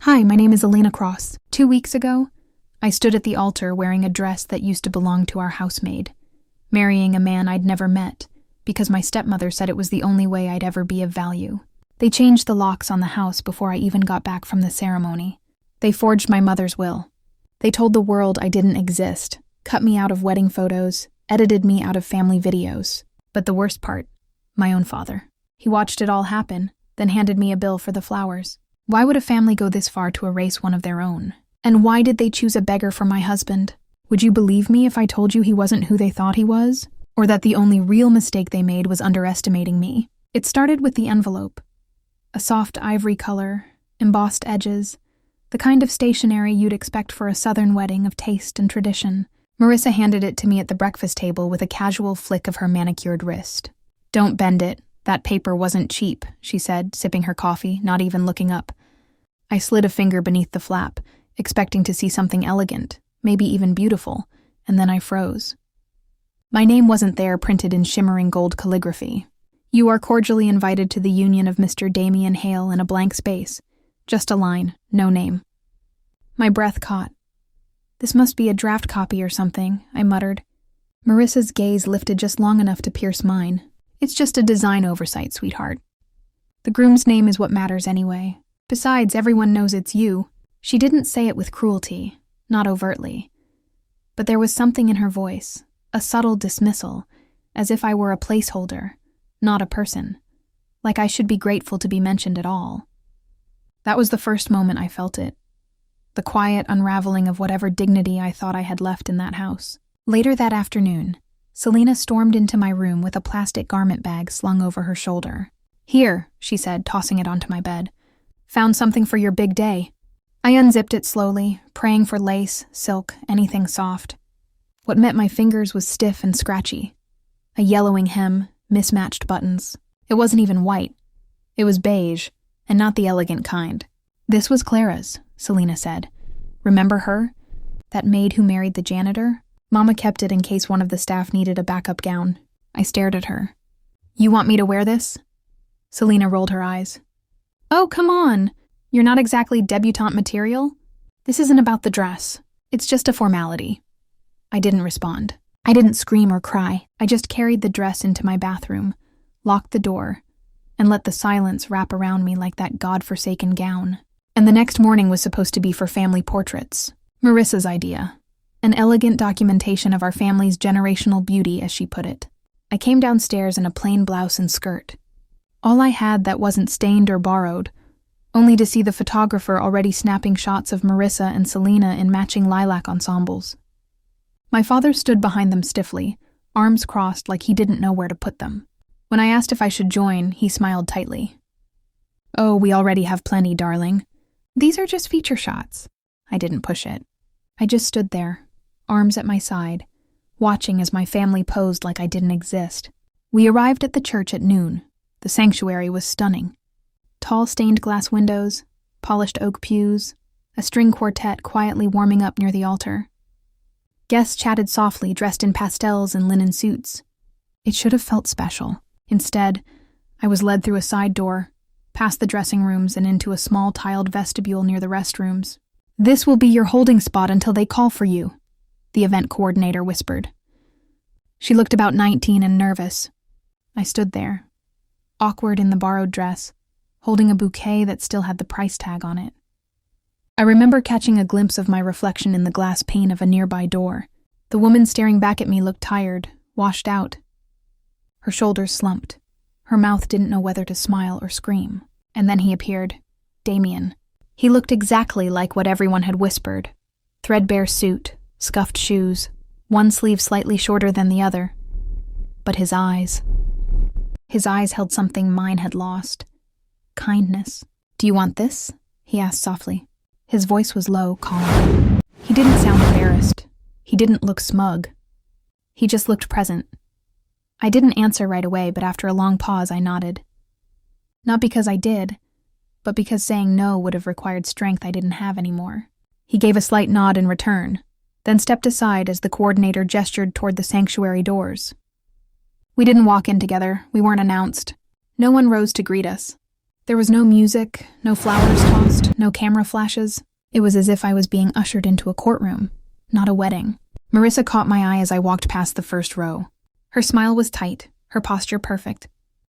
Hi, my name is Elena Cross. 2 weeks ago, I stood at the altar wearing a dress that used to belong to our housemaid, marrying a man I'd never met, because my stepmother said it was the only way I'd ever be of value. They changed the locks on the house before I even got back from the ceremony. They forged my mother's will. They told the world I didn't exist, cut me out of wedding photos, edited me out of family videos. But the worst part, my own father. He watched it all happen, then handed me a bill for the flowers. Why would a family go this far to erase one of their own? And why did they choose a beggar for my husband? Would you believe me if I told you he wasn't who they thought he was? Or that the only real mistake they made was underestimating me? It started with the envelope. A soft ivory color, embossed edges, the kind of stationery you'd expect for a southern wedding of taste and tradition. Marissa handed it to me at the breakfast table with a casual flick of her manicured wrist. "Don't bend it. That paper wasn't cheap," she said, sipping her coffee, not even looking up. I slid a finger beneath the flap, expecting to see something elegant, maybe even beautiful, and then I froze. My name wasn't there, printed in shimmering gold calligraphy. "You are cordially invited to the union of Mr. Damien Hale," in a blank space. Just a line, no name. My breath caught. "This must be a draft copy or something," I muttered. Marissa's gaze lifted just long enough to pierce mine. "It's just a design oversight, sweetheart. The groom's name is what matters anyway. Besides, everyone knows it's you." She didn't say it with cruelty, not overtly. But there was something in her voice, a subtle dismissal, as if I were a placeholder, not a person. Like I should be grateful to be mentioned at all. That was the first moment I felt it. The quiet unraveling of whatever dignity I thought I had left in that house. Later that afternoon, Selena stormed into my room with a plastic garment bag slung over her shoulder. "Here," she said, tossing it onto my bed. "Found something for your big day." I unzipped it slowly, praying for lace, silk, anything soft. What met my fingers was stiff and scratchy. A yellowing hem, mismatched buttons. It wasn't even white. It was beige, and not the elegant kind. "This was Clara's," Selena said. "Remember her? That maid who married the janitor? Mama kept it in case one of the staff needed a backup gown." I stared at her. "You want me to wear this?" Selena rolled her eyes. "Oh, come on. You're not exactly debutante material. This isn't about the dress. It's just a formality." I didn't respond. I didn't scream or cry. I just carried the dress into my bathroom, locked the door, and let the silence wrap around me like that God-forsaken gown. And the next morning was supposed to be for family portraits. Marissa's idea. An elegant documentation of our family's generational beauty, as she put it. I came downstairs in a plain blouse and skirt. All I had that wasn't stained or borrowed, only to see the photographer already snapping shots of Marissa and Selena in matching lilac ensembles. My father stood behind them stiffly, arms crossed like he didn't know where to put them. When I asked if I should join, he smiled tightly. "Oh, we already have plenty, darling. These are just feature shots." I didn't push it. I just stood there, arms at my side, watching as my family posed like I didn't exist. We arrived at the church at noon. The sanctuary was stunning. Tall stained glass windows, polished oak pews, a string quartet quietly warming up near the altar. Guests chatted softly, dressed in pastels and linen suits. It should have felt special. Instead, I was led through a side door, past the dressing rooms and into a small tiled vestibule near the restrooms. "This will be your holding spot until they call for you," the event coordinator whispered. She looked about 19 and nervous. I stood there, awkward in the borrowed dress, holding a bouquet that still had the price tag on it. I remember catching a glimpse of my reflection in the glass pane of a nearby door. The woman staring back at me looked tired, washed out. Her shoulders slumped. Her mouth didn't know whether to smile or scream. And then he appeared. Damien. He looked exactly like what everyone had whispered. Threadbare suit, scuffed shoes, one sleeve slightly shorter than the other. But his eyes held something mine had lost. Kindness. "Do you want this?" he asked softly. His voice was low, calm. He didn't sound embarrassed. He didn't look smug. He just looked present. I didn't answer right away, but after a long pause, I nodded. Not because I did, but because saying no would have required strength I didn't have anymore. He gave a slight nod in return, then stepped aside as the coordinator gestured toward the sanctuary doors. We didn't walk in together. We weren't announced. No one rose to greet us. There was no music, no flowers tossed, no camera flashes. It was as if I was being ushered into a courtroom, not a wedding. Marissa caught my eye as I walked past the first row. Her smile was tight, her posture perfect.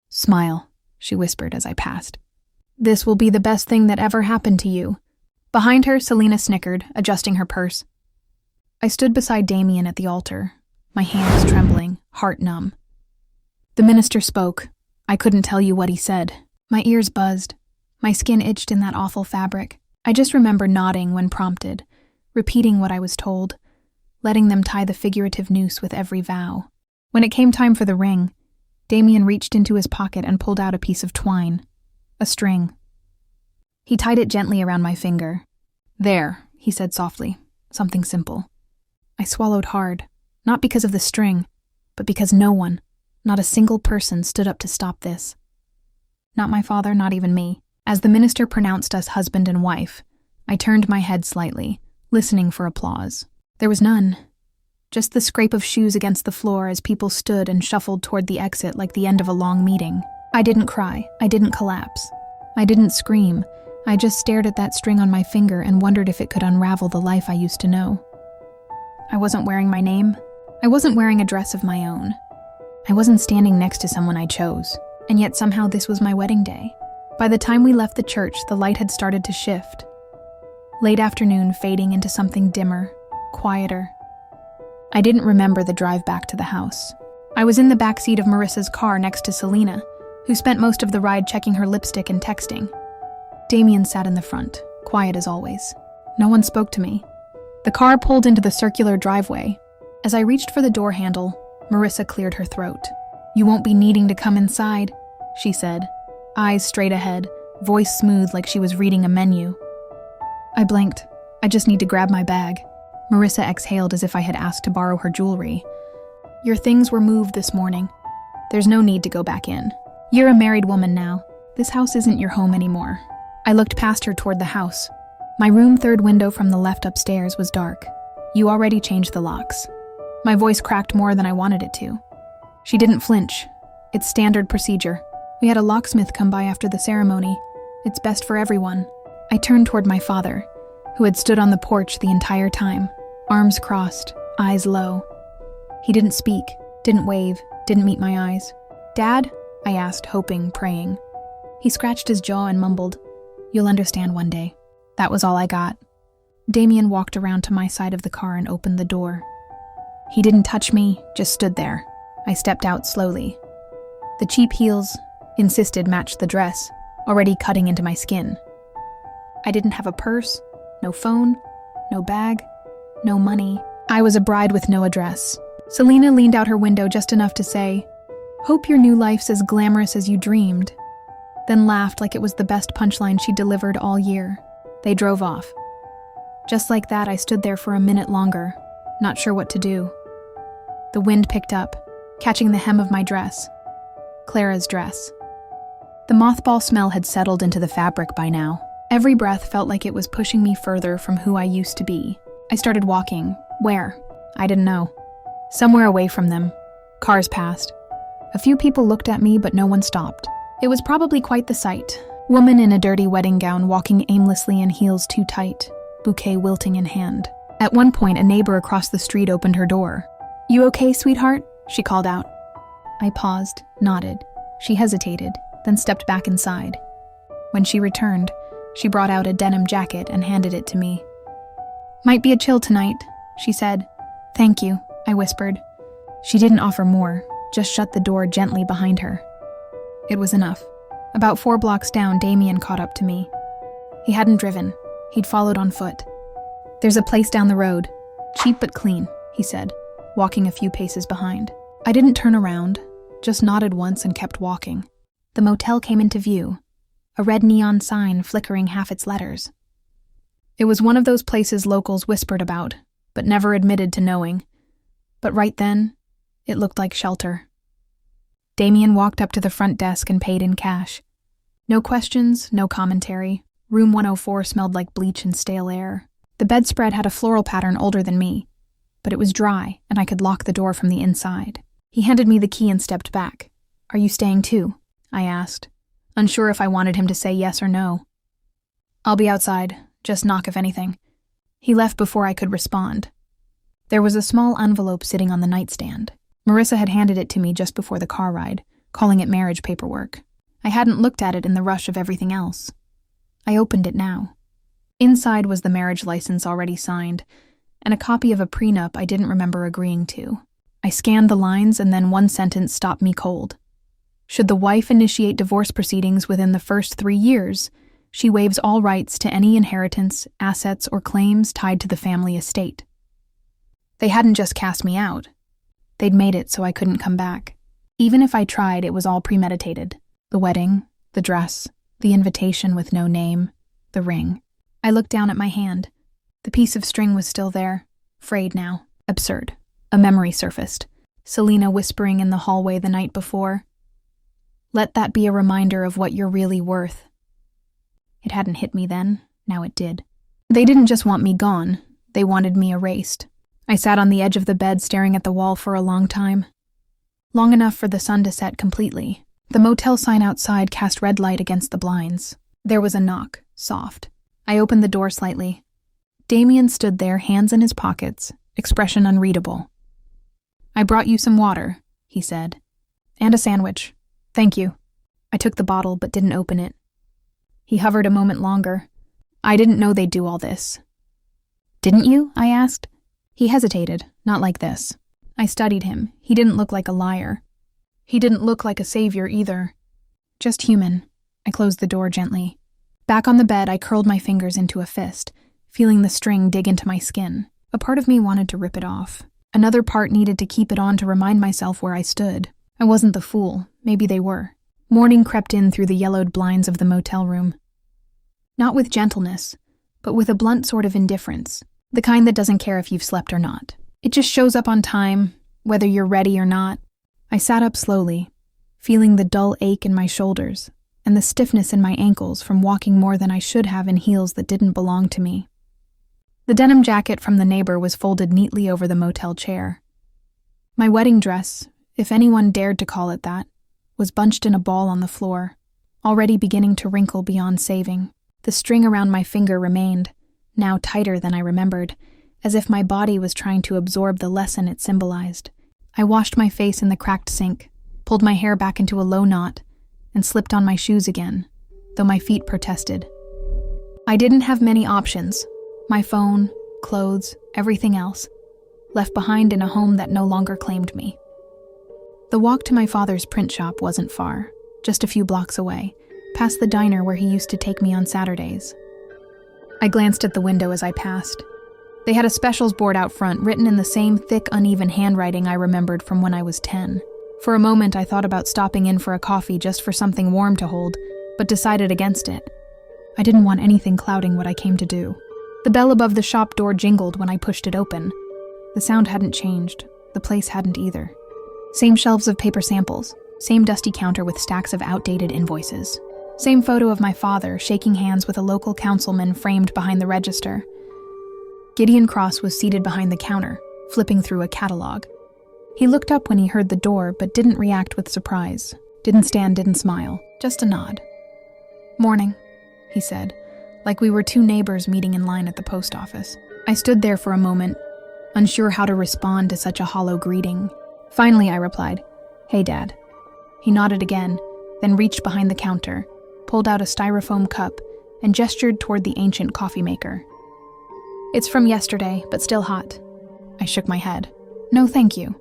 "Smile," she whispered as I passed. "This will be the best thing that ever happened to you." Behind her, Selena snickered, adjusting her purse. I stood beside Damien at the altar, my hands trembling, heart numb. The minister spoke. I couldn't tell you what he said. My ears buzzed. My skin itched in that awful fabric. I just remember nodding when prompted, repeating what I was told, letting them tie the figurative noose with every vow. When it came time for the ring, Damien reached into his pocket and pulled out a piece of twine, a string. He tied it gently around my finger. "There," he said softly, "something simple." I swallowed hard, not because of the string, but because no one, not a single person, stood up to stop this. Not my father, not even me. As the minister pronounced us husband and wife, I turned my head slightly, listening for applause. There was none. Just the scrape of shoes against the floor as people stood and shuffled toward the exit like the end of a long meeting. I didn't cry. I didn't collapse. I didn't scream. I just stared at that string on my finger and wondered if it could unravel the life I used to know. I wasn't wearing my name. I wasn't wearing a dress of my own. I wasn't standing next to someone I chose, and yet somehow this was my wedding day. By the time we left the church, the light had started to shift. Late afternoon fading into something dimmer, quieter. I didn't remember the drive back to the house. I was in the back seat of Marissa's car next to Selena, who spent most of the ride checking her lipstick and texting. Damien sat in the front, quiet as always. No one spoke to me. The car pulled into the circular driveway. As I reached for the door handle, Marissa cleared her throat. "You won't be needing to come inside," she said, eyes straight ahead, voice smooth like she was reading a menu. I blinked. "I just need to grab my bag." Marissa exhaled as if I had asked to borrow her jewelry. "Your things were moved this morning. There's no need to go back in. You're a married woman now. This house isn't your home anymore." I looked past her toward the house. My room third window from the left upstairs was dark. "You already changed the locks." My voice cracked more than I wanted it to. She didn't flinch. "It's standard procedure. We had a locksmith come by after the ceremony. It's best for everyone." I turned toward my father, who had stood on the porch the entire time, arms crossed, eyes low. He didn't speak, didn't wave, didn't meet my eyes. "Dad?" I asked, hoping, praying. He scratched his jaw and mumbled, "You'll understand one day." That was all I got. Damien walked around to my side of the car and opened the door. He didn't touch me, just stood there. I stepped out slowly. The cheap heels, insisted matched the dress, already cutting into my skin. I didn't have a purse, no phone, no bag, no money. I was a bride with no address. Selena leaned out her window just enough to say, "Hope your new life's as glamorous as you dreamed," then laughed like it was the best punchline she delivered all year. They drove off. Just like that, I stood there for a minute longer, not sure what to do. The wind picked up, catching the hem of my dress. Clara's dress. The mothball smell had settled into the fabric by now. Every breath felt like it was pushing me further from who I used to be. I started walking. Where? I didn't know. Somewhere away from them. Cars passed. A few people looked at me, but no one stopped. It was probably quite the sight. Woman in a dirty wedding gown walking aimlessly in heels too tight, bouquet wilting in hand. At one point, a neighbor across the street opened her door. "You okay, sweetheart?" she called out. I paused, nodded. She hesitated, then stepped back inside. When she returned, she brought out a denim jacket and handed it to me. "Might be a chill tonight," she said. "Thank you," I whispered. She didn't offer more, just shut the door gently behind her. It was enough. About 4 blocks down, Damien caught up to me. He hadn't driven. He'd followed on foot. "There's a place down the road. Cheap but clean," he said, walking a few paces behind. I didn't turn around, just nodded once and kept walking. The motel came into view, a red neon sign flickering half its letters. It was one of those places locals whispered about, but never admitted to knowing. But right then, it looked like shelter. Damien walked up to the front desk and paid in cash. No questions, no commentary. Room 104 smelled like bleach and stale air. The bedspread had a floral pattern older than me, but it was dry, and I could lock the door from the inside. He handed me the key and stepped back. "Are you staying too?" I asked. unsure if I wanted him to say yes or no. "I'll be outside. Just knock if anything." He left before I could respond. There was a small envelope sitting on the nightstand. Marissa had handed it to me just before the car ride, calling it marriage paperwork. I hadn't looked at it in the rush of everything else. I opened it now. Inside was the marriage license already signed, and a copy of a prenup I didn't remember agreeing to. I scanned the lines, and then one sentence stopped me cold. Should the wife initiate divorce proceedings within the first 3 years, she waives all rights to any inheritance, assets, or claims tied to the family estate. They hadn't just cast me out. They'd made it so I couldn't come back. Even if I tried, it was all premeditated. The wedding, the dress, the invitation with no name, the ring. I looked down at my hand. The piece of string was still there, frayed now. Absurd. A memory surfaced. Selena whispering in the hallway the night before. "Let that be a reminder of what you're really worth." It hadn't hit me then, now it did. They didn't just want me gone, they wanted me erased. I sat on the edge of the bed staring at the wall for a long time. Long enough for the sun to set completely. The motel sign outside cast red light against the blinds. There was a knock, soft. I opened the door slightly. Damien stood there, hands in his pockets, expression unreadable. "I brought you some water," he said. "And a sandwich. Thank you." I took the bottle but didn't open it. He hovered a moment longer. "I didn't know they'd do all this." "Didn't you?" I asked. He hesitated, not like this. I studied him. He didn't look like a liar. He didn't look like a savior either. Just human. I closed the door gently. Back on the bed, I curled my fingers into a fist, feeling the string dig into my skin. A part of me wanted to rip it off. Another part needed to keep it on to remind myself where I stood. I wasn't the fool. Maybe they were. Morning crept in through the yellowed blinds of the motel room. Not with gentleness, but with a blunt sort of indifference. The kind that doesn't care if you've slept or not. It just shows up on time, whether you're ready or not. I sat up slowly, feeling the dull ache in my shoulders and the stiffness in my ankles from walking more than I should have in heels that didn't belong to me. The denim jacket from the neighbor was folded neatly over the motel chair. My wedding dress, if anyone dared to call it that, was bunched in a ball on the floor, already beginning to wrinkle beyond saving. The string around my finger remained, now tighter than I remembered, as if my body was trying to absorb the lesson it symbolized. I washed my face in the cracked sink, pulled my hair back into a low knot, and slipped on my shoes again, though my feet protested. I didn't have many options. My phone, clothes, everything else, left behind in a home that no longer claimed me. The walk to my father's print shop wasn't far, just a few blocks away, past the diner where he used to take me on Saturdays. I glanced at the window as I passed. They had a specials board out front written in the same thick, uneven handwriting I remembered from when I was 10. For a moment, I thought about stopping in for a coffee just for something warm to hold, but decided against it. I didn't want anything clouding what I came to do. The bell above the shop door jingled when I pushed it open. The sound hadn't changed. The place hadn't either. Same shelves of paper samples, same dusty counter with stacks of outdated invoices. Same photo of my father shaking hands with a local councilman framed behind the register. Gideon Cross was seated behind the counter, flipping through a catalog. He looked up when he heard the door, but didn't react with surprise. Didn't stand, didn't smile, just a nod. "Morning," he said, like we were two neighbors meeting in line at the post office. I stood there for a moment, unsure how to respond to such a hollow greeting. Finally, I replied, "Hey, Dad." He nodded again, then reached behind the counter, pulled out a styrofoam cup, and gestured toward the ancient coffee maker. "It's from yesterday, but still hot." I shook my head. "No, thank you."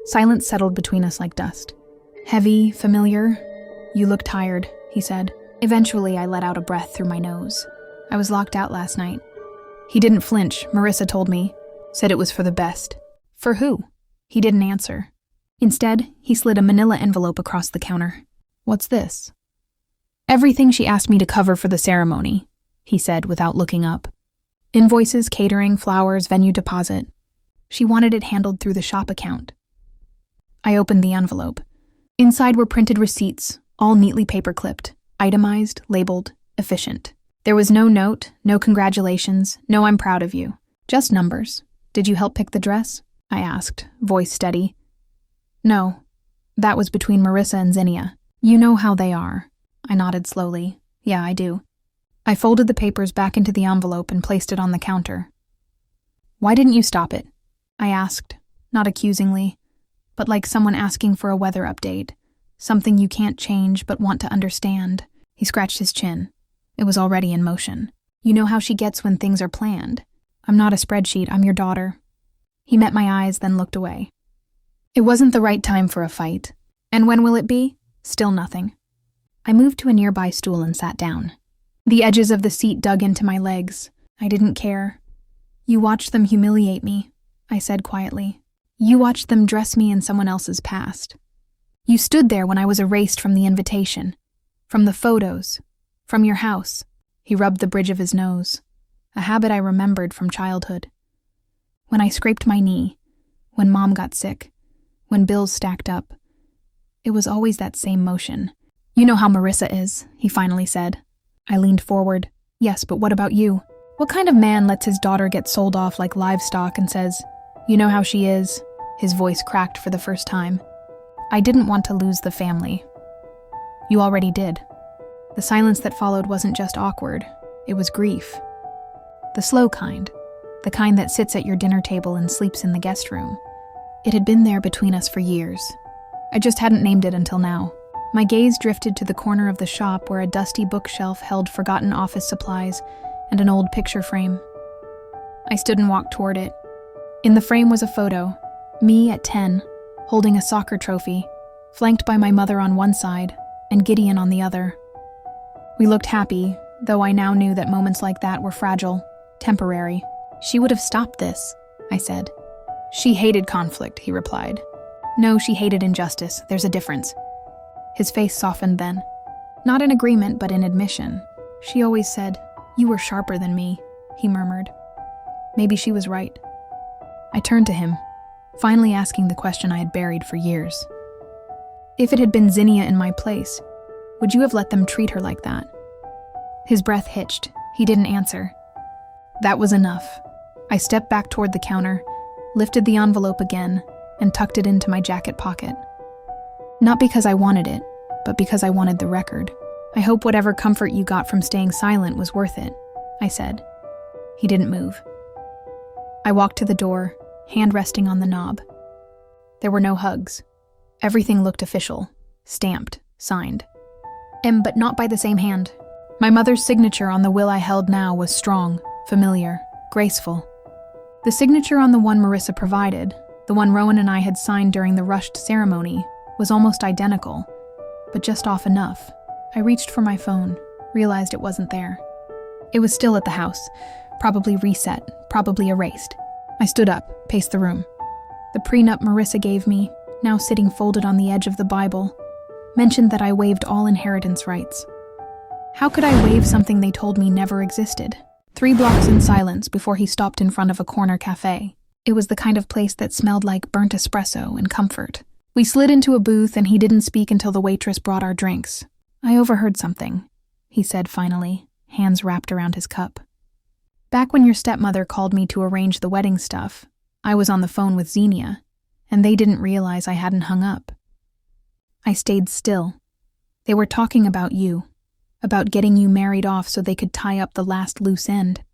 Silence settled between us like dust. "Heavy, familiar? You look tired," he said. Eventually, I let out a breath through my nose. I was locked out last night. He didn't flinch, Marissa told me. Said it was for the best. For who? He didn't answer. Instead, he slid a manila envelope across the counter. "What's this?" "Everything she asked me to cover for the ceremony," he said without looking up. "Invoices, catering, flowers, venue deposit. She wanted it handled through the shop account." I opened the envelope. Inside were printed receipts, all neatly paper-clipped, itemized, labeled, efficient. There was no note, no congratulations, no "I'm proud of you." Just numbers. "Did you help pick the dress?" I asked, voice steady. "No. That was between Marissa and Zinnia. You know how they are." I nodded slowly. Yeah, I do. I folded the papers back into the envelope and placed it on the counter. Why didn't you stop it? I asked, not accusingly, but like someone asking for a weather update, something you can't change but want to understand. He scratched his chin. It was already in motion. You know how she gets when things are planned. I'm not a spreadsheet, I'm your daughter. He met my eyes, then looked away. It wasn't the right time for a fight. And when will it be? Still nothing. I moved to a nearby stool and sat down. The edges of the seat dug into my legs. I didn't care. You watched them humiliate me, I said quietly. You watched them dress me in someone else's past. You stood there when I was erased from the invitation, from the photos, from your house. He rubbed the bridge of his nose, a habit I remembered from childhood. When I scraped my knee, when Mom got sick, when bills stacked up, it was always that same motion. You know how Marissa is, he finally said. I leaned forward. Yes, but what about you? What kind of man lets his daughter get sold off like livestock and says, you know how she is? His voice cracked for the first time. I didn't want to lose the family. You already did. The silence that followed wasn't just awkward, it was grief. The slow kind, the kind that sits at your dinner table and sleeps in the guest room. It had been there between us for years. I just hadn't named it until now. My gaze drifted to the corner of the shop where a dusty bookshelf held forgotten office supplies and an old picture frame. I stood and walked toward it. In the frame was a photo, me at 10, holding a soccer trophy, flanked by my mother on one side and Gideon on the other. We looked happy, though I now knew that moments like that were fragile, temporary. She would have stopped this, I said. She hated conflict, he replied. No, she hated injustice. There's a difference. His face softened then. Not in agreement, but in admission. She always said, you were sharper than me, he murmured. Maybe she was right. I turned to him, finally asking the question I had buried for years. If it had been Zinnia in my place, would you have let them treat her like that? His breath hitched. He didn't answer. That was enough. I stepped back toward the counter, lifted the envelope again, and tucked it into my jacket pocket. Not because I wanted it, but because I wanted the record. I hope whatever comfort you got from staying silent was worth it, I said. He didn't move. I walked to the door, hand resting on the knob. There were no hugs. Everything looked official, stamped, signed. But not by the same hand. My mother's signature on the will I held now was strong, familiar, graceful. The signature on the one Marissa provided, the one Rowan and I had signed during the rushed ceremony, was almost identical, but just off enough. I reached for my phone, realized it wasn't there. It was still at the house, probably reset, probably erased. I stood up, paced the room. The prenup Marissa gave me, now sitting folded on the edge of the Bible, mentioned that I waived all inheritance rights. How could I waive something they told me never existed? 3 blocks in silence before he stopped in front of a corner cafe. It was the kind of place that smelled like burnt espresso and comfort. We slid into a booth and he didn't speak until the waitress brought our drinks. I overheard something, he said finally, hands wrapped around his cup. Back when your stepmother called me to arrange the wedding stuff, I was on the phone with Xenia, and they didn't realize I hadn't hung up. I stayed still. They were talking about you, about getting you married off so they could tie up the last loose end.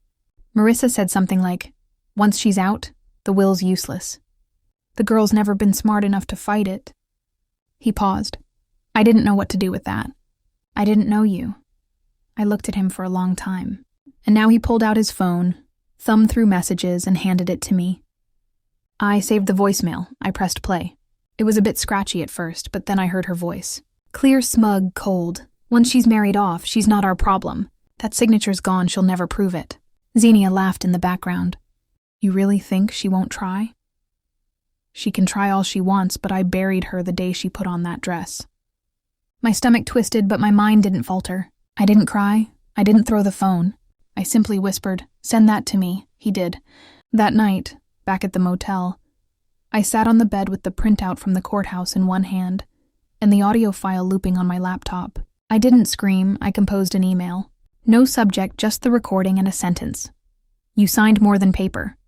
Marissa said something like, once she's out, the will's useless. The girl's never been smart enough to fight it. He paused. I didn't know what to do with that. I didn't know you. I looked at him for a long time, and now he pulled out his phone, thumbed through messages, and handed it to me. I saved the voicemail. I pressed play. It was a bit scratchy at first, but then I heard her voice. Clear, smug, cold. Once she's married off, she's not our problem. That signature's gone, she'll never prove it. Xenia laughed in the background. You really think she won't try? She can try all she wants, but I buried her the day she put on that dress. My stomach twisted, but my mind didn't falter. I didn't cry. I didn't throw the phone. I simply whispered, send that to me. He did. That night, back at the motel, I sat on the bed with the printout from the courthouse in one hand and the audio file looping on my laptop. I didn't scream. I composed an email. No subject, just the recording and a sentence. You signed more than paper.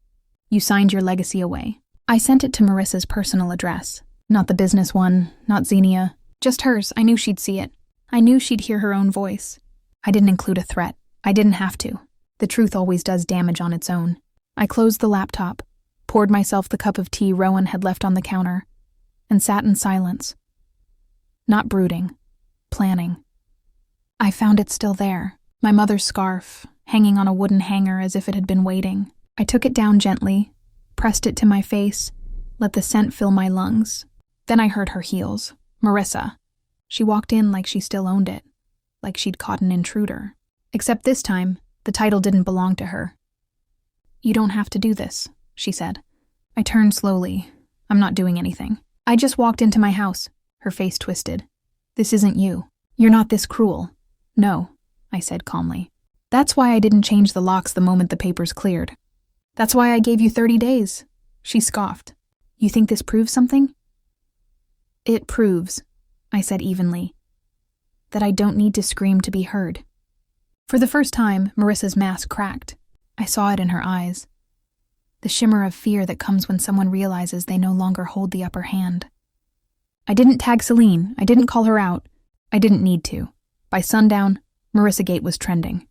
You signed your legacy away. I sent it to Marissa's personal address. Not the business one, not Xenia. Just hers. I knew she'd see it. I knew she'd hear her own voice. I didn't include a threat. I didn't have to. The truth always does damage on its own. I closed the laptop, poured myself the cup of tea Rowan had left on the counter, and sat in silence. Not brooding, planning. I found it still there, my mother's scarf, hanging on a wooden hanger as if it had been waiting. I took it down gently, pressed it to my face, let the scent fill my lungs. Then I heard her heels. Marissa. She walked in like she still owned it, like she'd caught an intruder. Except this time, the title didn't belong to her. "You don't have to do this," she said. I turned slowly. "I'm not doing anything. I just walked into my house." Her face twisted. "This isn't you. You're not this cruel." "No," I said calmly. "That's why I didn't change the locks the moment the papers cleared. That's why I gave you 30 days. She scoffed. "You think this proves something?" "It proves," I said evenly, "that I don't need to scream to be heard." For the first time, Marissa's mask cracked. I saw it in her eyes. The shimmer of fear that comes when someone realizes they no longer hold the upper hand. I didn't tag Celine. I didn't call her out. I didn't need to. By sundown, Marissa Gate was trending.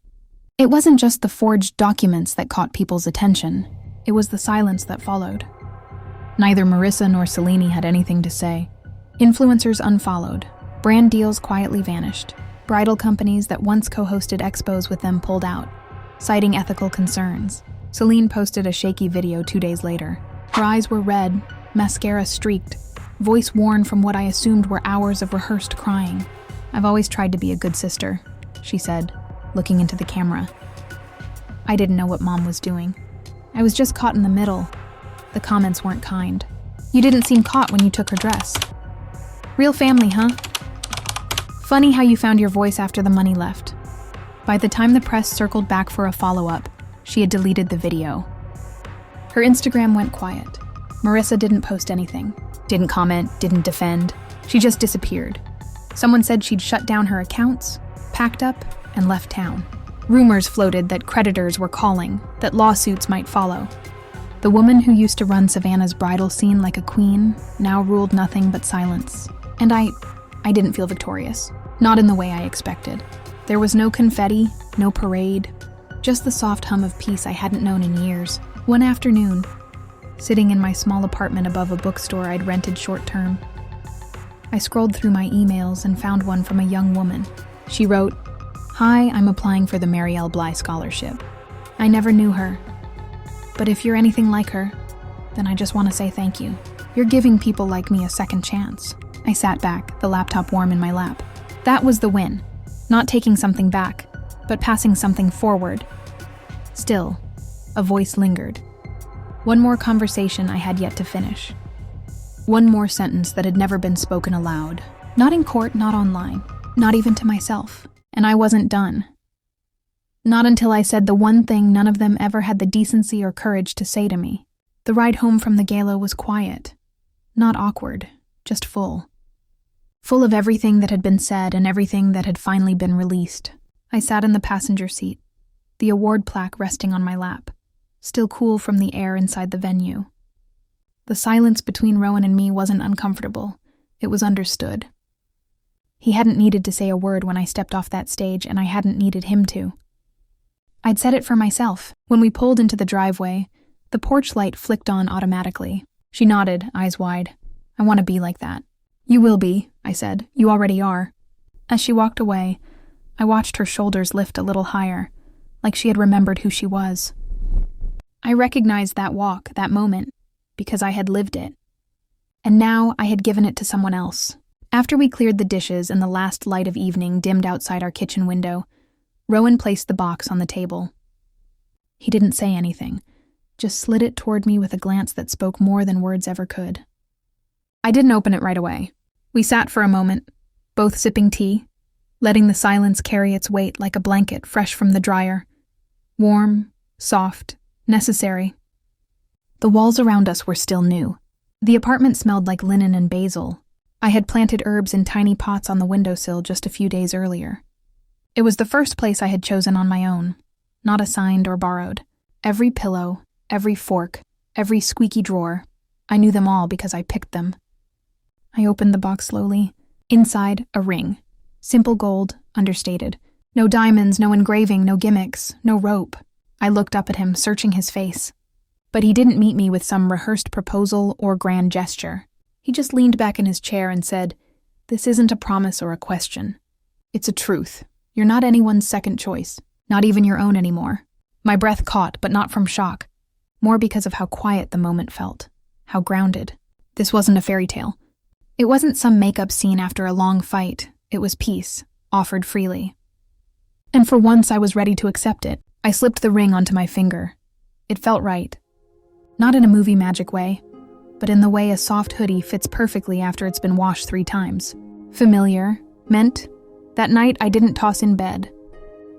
It wasn't just the forged documents that caught people's attention. It was the silence that followed. Neither Marissa nor Celine had anything to say. Influencers unfollowed. Brand deals quietly vanished. Bridal companies that once co-hosted expos with them pulled out, citing ethical concerns. Celine posted a shaky video 2 days later. Her eyes were red, mascara streaked, voice worn from what I assumed were hours of rehearsed crying. "I've always tried to be a good sister," she said, looking into the camera. I didn't know what Mom was doing. I was just caught in the middle. The comments weren't kind. "You didn't seem caught when you took her dress." "Real family, huh? Funny how you found your voice after the money left." By the time the press circled back for a follow-up, she had deleted the video. Her Instagram went quiet. Marissa didn't post anything, didn't comment, didn't defend. She just disappeared. Someone said she'd shut down her accounts, packed up, and left town. Rumors floated that creditors were calling, that lawsuits might follow. The woman who used to run Savannah's bridal scene like a queen now ruled nothing but silence. And I didn't feel victorious. Not in the way I expected. There was no confetti, no parade, just the soft hum of peace I hadn't known in years. One afternoon, sitting in my small apartment above a bookstore I'd rented short-term, I scrolled through my emails and found one from a young woman. She wrote, "Hi, I'm applying for the Mary L. Bly Scholarship. I never knew her. But if you're anything like her, then I just want to say thank you. You're giving people like me a second chance." I sat back, the laptop warm in my lap. That was the win. Not taking something back, but passing something forward. Still, a voice lingered. One more conversation I had yet to finish. One more sentence that had never been spoken aloud. Not in court, not online, not even to myself. And I wasn't done. Not until I said the one thing none of them ever had the decency or courage to say to me. The ride home from the gala was quiet. Not awkward, just full. Full of everything that had been said and everything that had finally been released. I sat in the passenger seat, the award plaque resting on my lap, still cool from the air inside the venue. The silence between Rowan and me wasn't uncomfortable. It was understood. He hadn't needed to say a word when I stepped off that stage, and I hadn't needed him to. I'd said it for myself. When we pulled into the driveway, the porch light flicked on automatically. She nodded, eyes wide. "I want to be like that." "You will be," I said. "You already are." As she walked away, I watched her shoulders lift a little higher, like she had remembered who she was. I recognized that walk, that moment, because I had lived it. And now I had given it to someone else. After we cleared the dishes and the last light of evening dimmed outside our kitchen window, Rowan placed the box on the table. He didn't say anything, just slid it toward me with a glance that spoke more than words ever could. I didn't open it right away. We sat for a moment, both sipping tea, letting the silence carry its weight like a blanket fresh from the dryer. Warm, soft, necessary. The walls around us were still new. The apartment smelled like linen and basil. I had planted herbs in tiny pots on the windowsill just a few days earlier. It was the first place I had chosen on my own, not assigned or borrowed. Every pillow, every fork, every squeaky drawer, I knew them all because I picked them. I opened the box slowly. Inside, a ring. Simple gold, understated. No diamonds, no engraving, no gimmicks, no rope. I looked up at him, searching his face. But he didn't meet me with some rehearsed proposal or grand gesture. He just leaned back in his chair and said, "This isn't a promise or a question. It's a truth. You're not anyone's second choice, not even your own anymore." My breath caught, but not from shock. More because of how quiet the moment felt. How grounded. This wasn't a fairy tale. It wasn't some makeup scene after a long fight. It was peace, offered freely. And for once I was ready to accept it. I slipped the ring onto my finger. It felt right. Not in a movie magic way, but in the way a soft hoodie fits perfectly after it's been washed 3 times. Familiar, meant, that night I didn't toss in bed.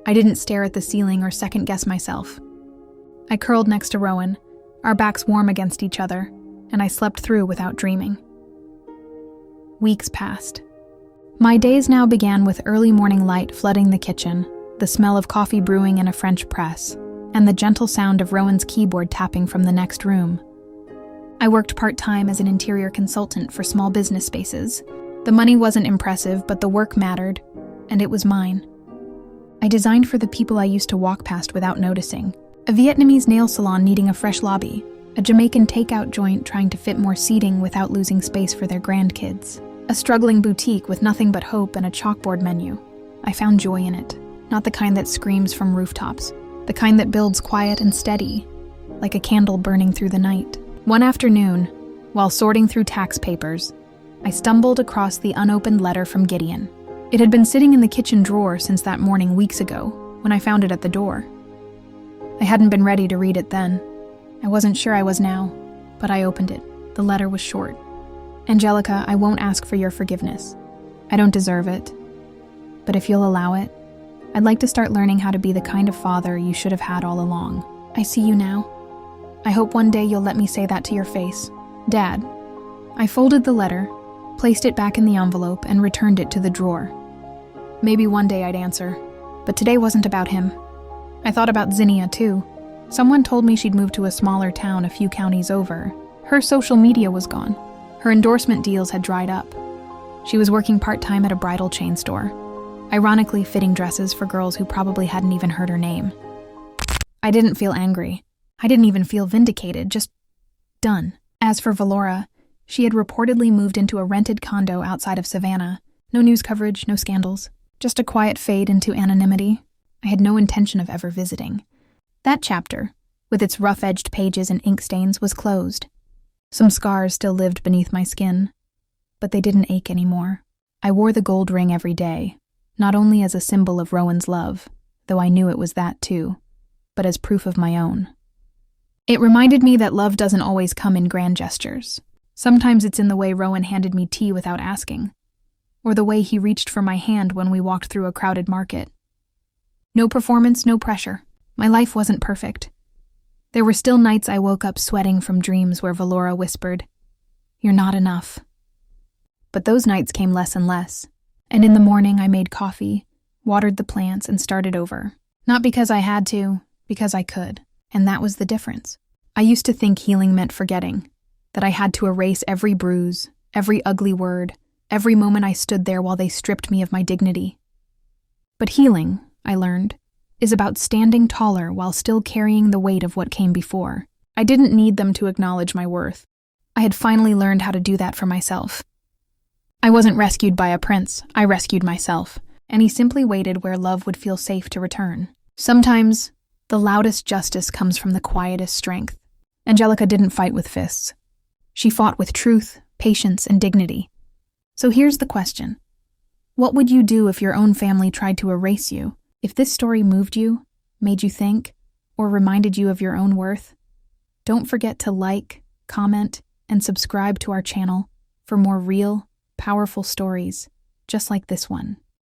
I didn't stare at the ceiling or second-guess myself. I curled next to Rowan, our backs warm against each other, and I slept through without dreaming. Weeks passed. My days now began with early morning light flooding the kitchen, the smell of coffee brewing in a French press, and the gentle sound of Rowan's keyboard tapping from the next room. I worked part-time as an interior consultant for small business spaces. The money wasn't impressive, but the work mattered, and it was mine. I designed for the people I used to walk past without noticing. A Vietnamese nail salon needing a fresh lobby, a Jamaican takeout joint trying to fit more seating without losing space for their grandkids, a struggling boutique with nothing but hope and a chalkboard menu. I found joy in it, not the kind that screams from rooftops, the kind that builds quiet and steady, like a candle burning through the night. One afternoon, while sorting through tax papers, I stumbled across the unopened letter from Gideon. It had been sitting in the kitchen drawer since that morning weeks ago, when I found it at the door. I hadn't been ready to read it then. I wasn't sure I was now, but I opened it. The letter was short. "Angelica, I won't ask for your forgiveness. I don't deserve it. But if you'll allow it, I'd like to start learning how to be the kind of father you should have had all along. I see you now. I hope one day you'll let me say that to your face. Dad." I folded the letter, placed it back in the envelope, and returned it to the drawer. Maybe one day I'd answer, but today wasn't about him. I thought about Zinnia, too. Someone told me she'd moved to a smaller town a few counties over. Her social media was gone. Her endorsement deals had dried up. She was working part-time at a bridal chain store, ironically fitting dresses for girls who probably hadn't even heard her name. I didn't feel angry. I didn't even feel vindicated, just done. As for Valora, she had reportedly moved into a rented condo outside of Savannah. No news coverage, no scandals. Just a quiet fade into anonymity. I had no intention of ever visiting. That chapter, with its rough-edged pages and ink stains, was closed. Some scars still lived beneath my skin, but they didn't ache anymore. I wore the gold ring every day, not only as a symbol of Rowan's love, though I knew it was that too, but as proof of my own. It reminded me that love doesn't always come in grand gestures. Sometimes it's in the way Rowan handed me tea without asking, or the way he reached for my hand when we walked through a crowded market. No performance, no pressure. My life wasn't perfect. There were still nights I woke up sweating from dreams where Valora whispered, "You're not enough." But those nights came less and less, and in the morning I made coffee, watered the plants, and started over. Not because I had to, because I could, and that was the difference. I used to think healing meant forgetting, that I had to erase every bruise, every ugly word, every moment I stood there while they stripped me of my dignity. But healing, I learned, is about standing taller while still carrying the weight of what came before. I didn't need them to acknowledge my worth. I had finally learned how to do that for myself. I wasn't rescued by a prince, I rescued myself, and he simply waited where love would feel safe to return. Sometimes, the loudest justice comes from the quietest strength. Angelica didn't fight with fists. She fought with truth, patience, and dignity. So here's the question. What would you do if your own family tried to erase you? If this story moved you, made you think, or reminded you of your own worth, don't forget to like, comment, and subscribe to our channel for more real, powerful stories just like this one.